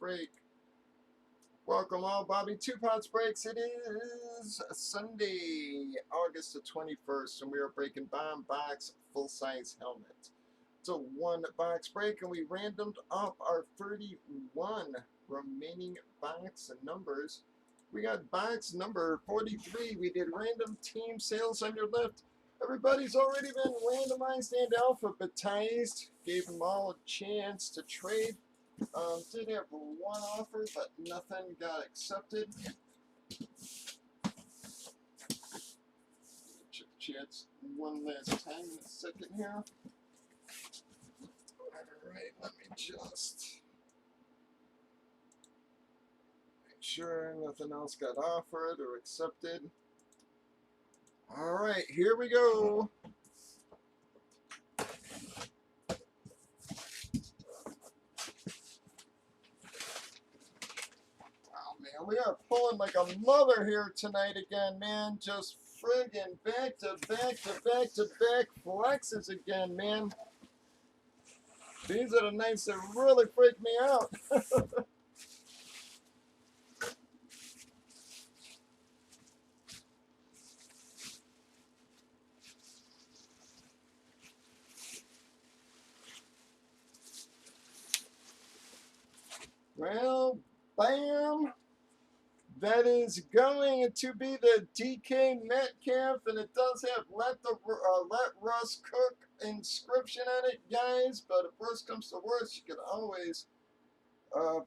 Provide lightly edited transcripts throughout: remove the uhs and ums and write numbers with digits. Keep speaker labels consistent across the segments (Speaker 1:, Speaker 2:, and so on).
Speaker 1: break. Welcome all, Bobby Two Pots breaks. It is Sunday, August the 21st, and we are breaking Bomb Box full-size helmet. It's a one box break, and we randomed up our 31 remaining box numbers. We got box number 43. We did random team sales on your left. Everybody's already been randomized and alphabetized. Gave them all a chance to trade. Did have one offer, but nothing got accepted. Check chats one last time in a second here. Alright, let me just make sure nothing else got offered or accepted. Alright, here we go. We are pulling like a mother here tonight again, man. Just friggin' back to back to back to back flexes again, man. These are the nights that really freak me out. Well, bam. That is going to be the DK Metcalf, and it does have let Russ cook inscription on it, guys. But if worse comes to worse, you can always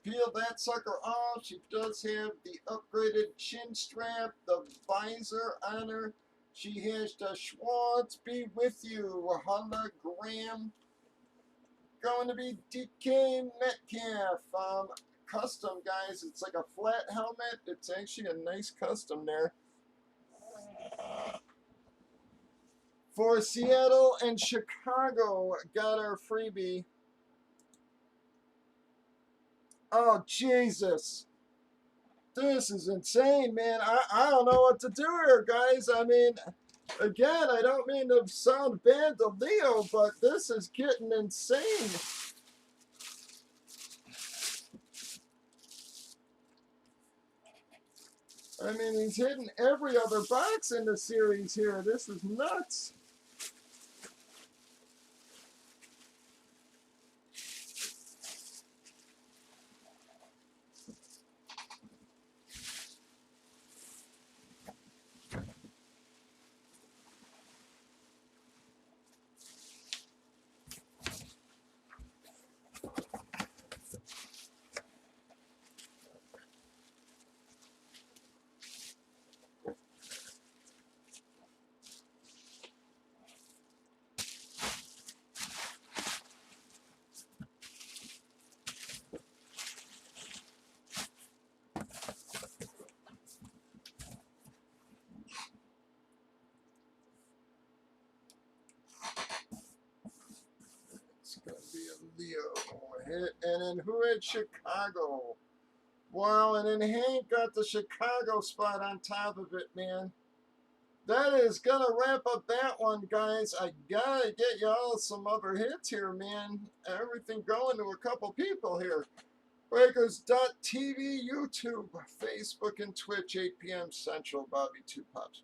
Speaker 1: peel that sucker off. She does have the upgraded chin strap, the visor on her. She has the Schwartz be with you hologram. Going to be DK Metcalf. Custom, guys. It's like a flat helmet. It's actually a nice custom there. For Seattle and Chicago, got our freebie. Oh, Jesus. This is insane, man. I don't know what to do here, guys. I mean, again, I don't mean to sound bad to Leo, but this is getting insane. I mean, he's hitting every other box in the series here. This is nuts. It's going to be a Leo hit. And then who had Chicago? Wow, and then Hank got the Chicago spot on top of it, man. That is going to wrap up that one, guys. I got to get y'all some other hits here, man. Everything going to a couple people here. Breakers.tv, YouTube, Facebook, and Twitch, 8 p.m. Central. Bobby Two Pots.